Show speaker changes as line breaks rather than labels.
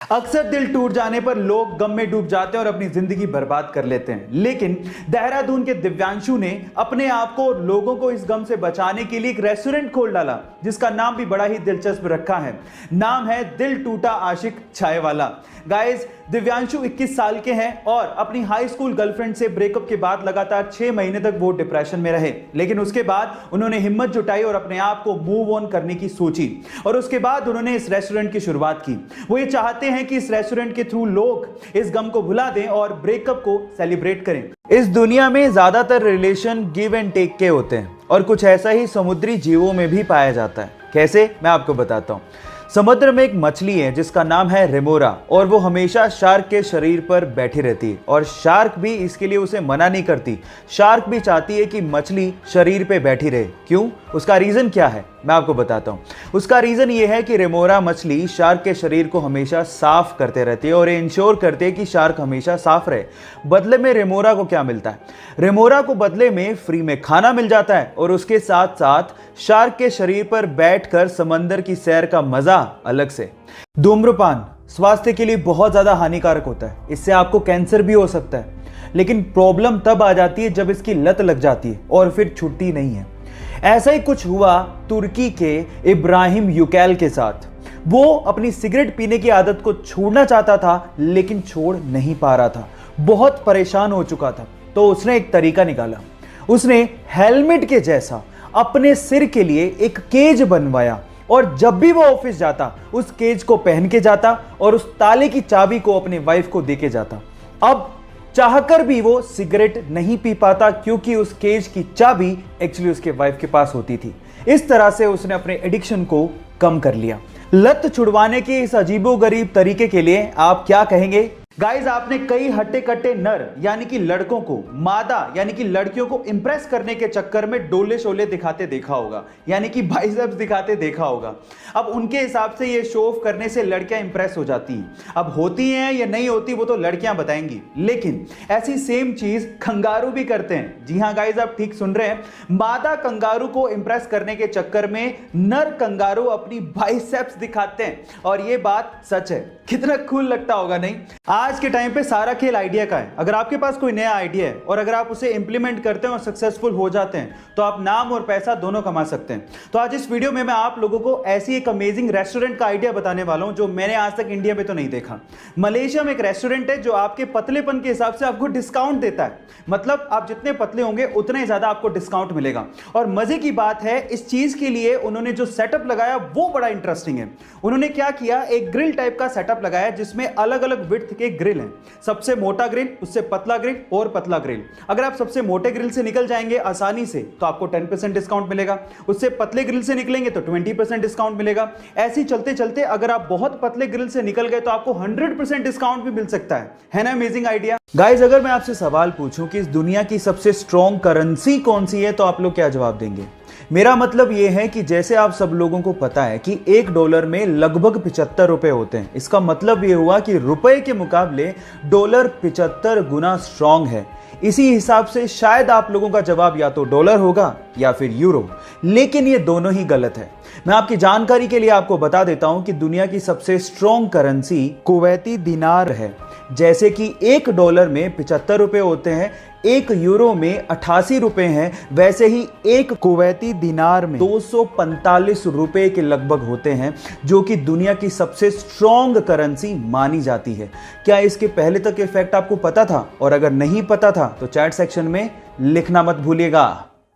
अक्सर दिल टूट जाने पर लोग गम में डूब जाते हैं और अपनी जिंदगी बर्बाद कर लेते हैं। लेकिन देहरादून के दिव्यांशु ने अपने आप को और लोगों को इस गम से बचाने के लिए एक रेस्टोरेंट खोल डाला, जिसका नाम भी बड़ा ही दिलचस्प रखा है। नाम है दिल टूटा आशिक चाय वाला। गाइस, दिव्यांशु 21 साल के हैं और अपनी हाई स्कूल गर्लफ्रेंड से ब्रेकअप के बाद लगातार 6 महीने तक वो डिप्रेशन में रहे। लेकिन उसके बाद उन्होंने हिम्मत जुटाई और अपने आप को मूव ऑन करने की सोची और उसके बाद उन्होंने इस रेस्टोरेंट की शुरुआत की। वो ये चाहते हैं कि इस रेस्टोरेंट के थ्रू लोग इस गम को भुला दें और ब्रेकअप को सेलिब्रेट करें। इस दुनिया में ज्यादातर रिलेशन गिव एंड टेक के होते हैं और कुछ ऐसा ही समुद्री जीवों में भी पाया जाता है। कैसे, मैं आपको बताता हूं। समुद्र में एक मछली है जिसका नाम है रेमोरा और वो हमेशा शार्क के शरीर पर बैठी रहती है और शार्क भी इसके लिए उसे मना नहीं करती। शार्क भी चाहती है कि मछली शरीर पे बैठी रहे। क्यों? उसका रीजन क्या है, मैं आपको बताता हूँ। उसका रीजन ये है कि रेमोरा मछली शार्क के शरीर को हमेशा साफ करते रहती है और ये इंश्योर करते हैं कि शार्क हमेशा साफ रहे। बदले में रेमोरा को क्या मिलता है? रेमोरा को बदले में फ्री में खाना मिल जाता है और उसके साथ साथ शार्क के शरीर पर बैठकर समंदर की सैर का मजा अलग से। धूम्रपान स्वास्थ्य के लिए बहुत ज्यादा हानिकारक होता है। इससे आपको कैंसर भी हो सकता है। लेकिन प्रॉब्लम तब आ जाती है जब इसकी लत लग जाती है और फिर छुट्टी नहीं है। ऐसा ही कुछ हुआ तुर्की के इब्राहिम यूकैल के साथ। वो अपनी सिगरेट पीने की आदत को छोड़ना चाहता था लेकिन छोड़ नहीं पा रहा था। बहुत परेशान हो चुका था, तो उसने एक तरीका निकाला। उसने हेलमेट के जैसा अपने सिर के लिए एक केज बनवाया और जब भी वो ऑफिस जाता उस केज को पहन के जाता और उस ताले की चाबी को अपने वाइफ को देके जाता। अब चाहकर भी वो सिगरेट नहीं पी पाता क्योंकि उस केज की चाबी एक्चुअली उसके वाइफ के पास होती थी। इस तरह से उसने अपने एडिक्शन को कम कर लिया। लत छुड़वाने के इस अजीबोगरीब तरीके के लिए आप क्या कहेंगे? गाइज, आपने कई हट्टे कट्टे नर यानी कि लड़कों को मादा यानी कि लड़कियों को इंप्रेस करने के चक्कर में डोले शोले दिखाते देखा होगा, यानी कि बाइसेप्स दिखाते देखा होगा। अब उनके हिसाब से ये शो ऑफ करने से लड़कियां इंप्रेस हो जाती हैं। अब होती हैं या नहीं होती वो तो लड़कियां बताएंगी। लेकिन ऐसी सेम चीज कंगारू भी करते हैं। जी हां गाइज, आप ठीक सुन रहे हैं। मादा कंगारू को इंप्रेस करने के चक्कर में नर कंगारू अपनी बाइसेप्स दिखाते हैं और ये बात सच है। कितना कूल लगता होगा, नहीं? आज के टाइम पे सारा खेल आइडिया का है। अगर आपके पास कोई नया आइडिया है और अगर आप उसे इंप्लीमेंट करते हैं और सक्सेसफुल हो जाते हैं तो आप नाम और पैसा दोनों कमा सकते हैं। तो आज इस वीडियो में मैं आप लोगों को ऐसी एक अमेजिंग रेस्टोरेंट का आइडिया बताने वाला हूं जो मैंने आज तक इंडिया में तो नहीं देखा। मलेशिया में एक रेस्टोरेंट है जो आपके पतलेपन के हिसाब से आपको डिस्काउंट देता है। मतलब आप जितने पतले होंगे उतने ही ज्यादा आपको डिस्काउंट मिलेगा। और मजे की बात है, इस चीज के लिए उन्होंने जो सेटअप लगाया वो बड़ा इंटरेस्टिंग है। उन्होंने क्या किया, एक ग्रिल टाइप का सेटअप लगाया जिसमें अलग अलग विड्थ के ग्रिल हैं। सबसे मोटा ग्रिल, उससे पतला ग्रिल और पतला ग्रिल। अगर आप सबसे मोटे ग्रिल से निकल जाएंगे आसानी से तो आपको 10% डिस्काउंट मिलेगा। उससे पतले ग्रिल से निकलेंगे तो 20% डिस्काउंट मिलेगा। ऐसे चलते चलते अगर आप बहुत पतले ग्रिल से निकल गए तो आपको 100% डिस्काउंट भी मिल सकता है ना? Amazing idea. गाइस, अगर मैं आपसे सवाल पूछूं कि इस दुनिया की सबसे स्ट्रॉन्ग करेंसी कौन सी है तो आप लोग क्या जवाब देंगे? मेरा मतलब यह है कि जैसे आप सब लोगों को पता है कि $1 में लगभग 75 रुपए होते हैं। इसका मतलब यह हुआ कि रुपए के मुकाबले डॉलर 75 गुना स्ट्रॉन्ग है। इसी हिसाब से शायद आप लोगों का जवाब या तो डॉलर होगा या फिर यूरो, लेकिन ये दोनों ही गलत है। मैं आपकी जानकारी के लिए आपको बता देता हूं कि दुनिया की सबसे स्ट्रॉन्ग करेंसी कुवैती दिनार है। जैसे कि $1 में 75 रुपए होते हैं, €1 में 88 रुपए हैं, वैसे ही एक कुवैती दिनार में 245 रुपए के लगभग होते हैं, जो कि दुनिया की सबसे स्ट्रॉन्ग करेंसी मानी जाती है। क्या इसके पहले तक के फैक्ट आपको पता था? और अगर नहीं पता था तो चैट सेक्शन में लिखना मत भूलिएगा।